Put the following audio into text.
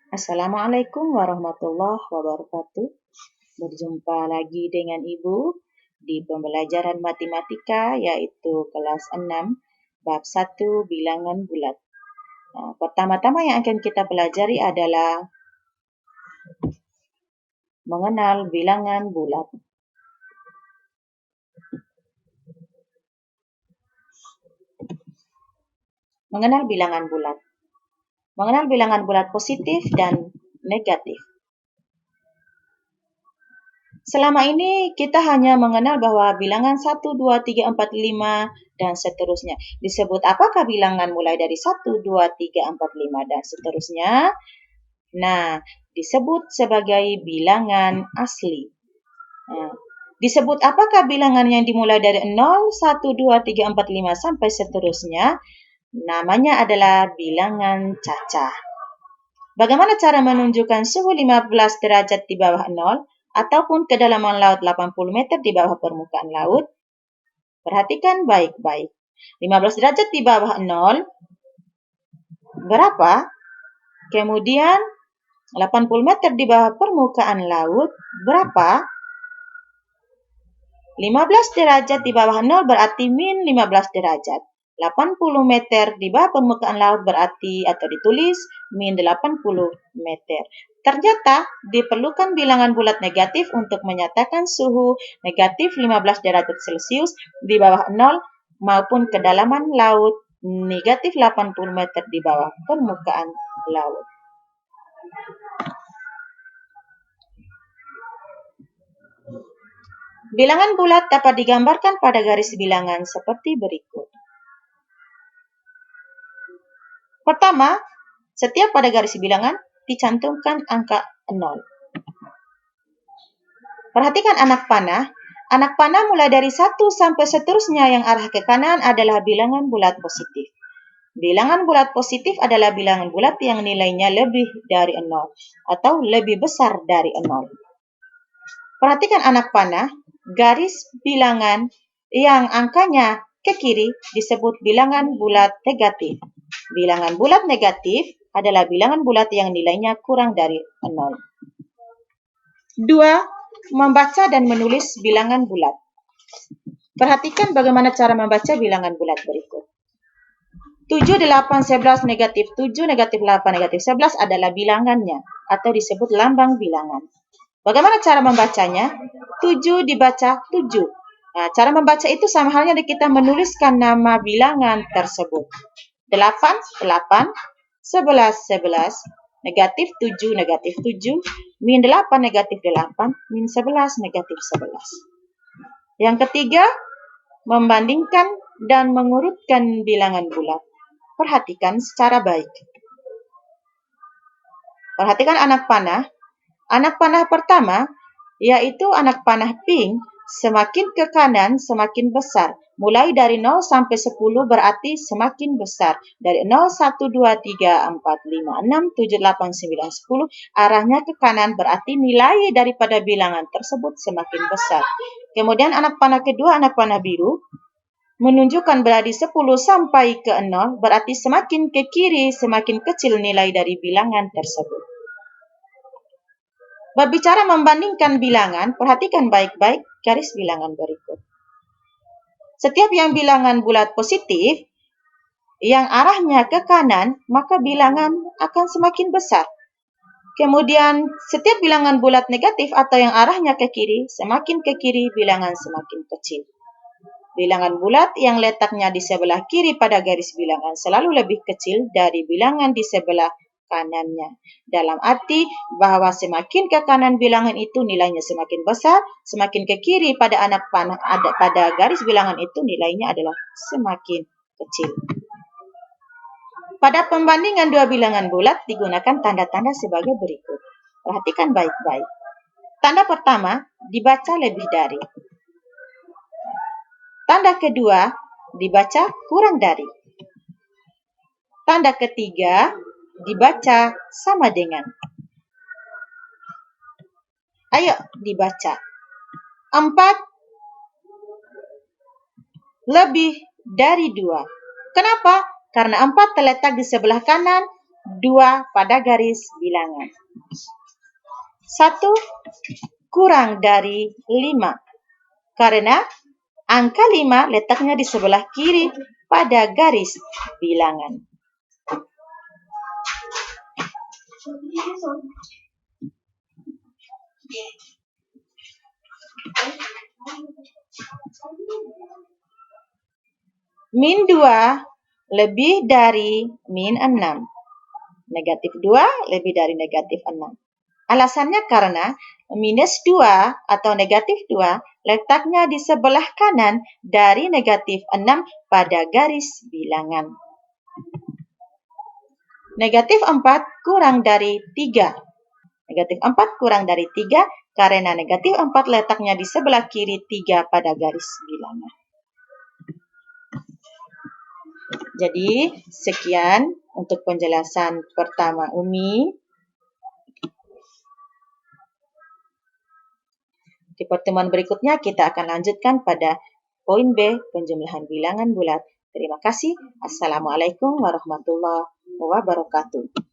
Assalamualaikum warahmatullahi wabarakatuh. Berjumpa lagi dengan Ibu di pembelajaran matematika yaitu kelas 6 bab 1 bilangan bulat. Pertama-tama yang akan kita pelajari adalah mengenal bilangan bulat. Mengenal bilangan bulat. Mengenal bilangan bulat positif dan negatif. Selama ini kita hanya mengenal bahwa bilangan 1, 2, 3, 4, 5 dan seterusnya. Disebut apakah bilangan mulai dari 1, 2, 3, 4, 5 dan seterusnya? Nah, disebut sebagai bilangan asli. Disebut apakah bilangan yang dimulai dari 0, 1, 2, 3, 4, 5 sampai seterusnya? Namanya adalah bilangan cacah. Bagaimana cara menunjukkan suhu 15 derajat di bawah 0 ataupun kedalaman laut 80 meter di bawah permukaan laut? Perhatikan baik-baik. 15 derajat di bawah 0 berapa? Kemudian 80 meter di bawah permukaan laut berapa? 15 derajat di bawah 0 berarti min 15 derajat. 80 meter di bawah permukaan laut berarti atau ditulis min 80 meter. Ternyata diperlukan bilangan bulat negatif untuk menyatakan suhu negatif 15 derajat Celcius di bawah 0 maupun kedalaman laut negatif 80 meter di bawah permukaan laut. Bilangan bulat dapat digambarkan pada garis bilangan seperti berikut. Pertama, setiap pada garis bilangan dicantumkan angka 0. Perhatikan anak panah. Anak panah mulai dari 1 sampai seterusnya yang arah ke kanan adalah bilangan bulat positif. Bilangan bulat positif adalah bilangan bulat yang nilainya lebih dari 0 atau lebih besar dari 0. Perhatikan anak panah, garis bilangan yang angkanya ke kiri disebut bilangan bulat negatif. Bilangan bulat negatif adalah bilangan bulat yang nilainya kurang dari 0. 2. Membaca dan menulis bilangan bulat. Perhatikan bagaimana cara membaca bilangan bulat berikut. 7, 8, 11, negatif 7, negatif 8, negatif 11 adalah bilangannya atau disebut lambang bilangan. Bagaimana cara membacanya? 7 dibaca 7. Nah, cara membaca itu sama halnya dengan kita menuliskan nama bilangan tersebut. 8, 8, 11, 11, negatif 7, negatif 7, min 8, negatif 8, min 11, negatif 11. Yang ketiga, membandingkan dan mengurutkan bilangan bulat. Perhatikan secara baik. Perhatikan anak panah. Anak panah pertama, yaitu anak panah pink, semakin ke kanan semakin besar. Mulai dari 0 sampai 10 berarti semakin besar. Dari 0, 1, 2, 3, 4, 5, 6, 7, 8, 9, 10. Arahnya ke kanan berarti nilai daripada bilangan tersebut semakin besar. Kemudian anak panah kedua, anak panah biru, menunjukkan berada 10 sampai ke 0. Berarti semakin ke kiri semakin kecil nilai dari bilangan tersebut. Berbicara membandingkan bilangan, perhatikan baik-baik garis bilangan berikut. Setiap yang bilangan bulat positif, yang arahnya ke kanan, maka bilangan akan semakin besar. Kemudian, setiap bilangan bulat negatif atau yang arahnya ke kiri, semakin ke kiri, bilangan semakin kecil. Bilangan bulat yang letaknya di sebelah kiri pada garis bilangan selalu lebih kecil dari bilangan di sebelah kanannya. Dalam arti bahwa semakin ke kanan bilangan itu nilainya semakin besar, semakin ke kiri pada anak panah pada garis bilangan itu nilainya adalah semakin kecil. Pada pembandingan dua bilangan bulat digunakan tanda-tanda sebagai berikut. Perhatikan baik-baik. Tanda pertama dibaca lebih dari. Tanda kedua dibaca kurang dari. Tanda ketiga dibaca sama dengan. Ayo dibaca. 4 lebih dari 2. Kenapa? Karena 4 terletak di sebelah kanan 2 pada garis bilangan. 1 kurang dari 5. Karena angka 5 letaknya di sebelah kiri pada garis bilangan. Min 2 lebih dari min 6. Negatif 2 lebih dari negatif 6. Alasannya karena minus 2 atau negatif 2 letaknya di sebelah kanan dari negatif 6 pada garis bilangan. Negatif 4 kurang dari 3. Negatif 4 kurang dari 3 karena negatif 4 letaknya di sebelah kiri 3 pada garis bilangan. Jadi, sekian untuk penjelasan pertama Umi. Di pertemuan berikutnya kita akan lanjutkan pada poin B, penjumlahan bilangan bulat. Terima kasih. Assalamualaikum warahmatullahi wabarakatuh.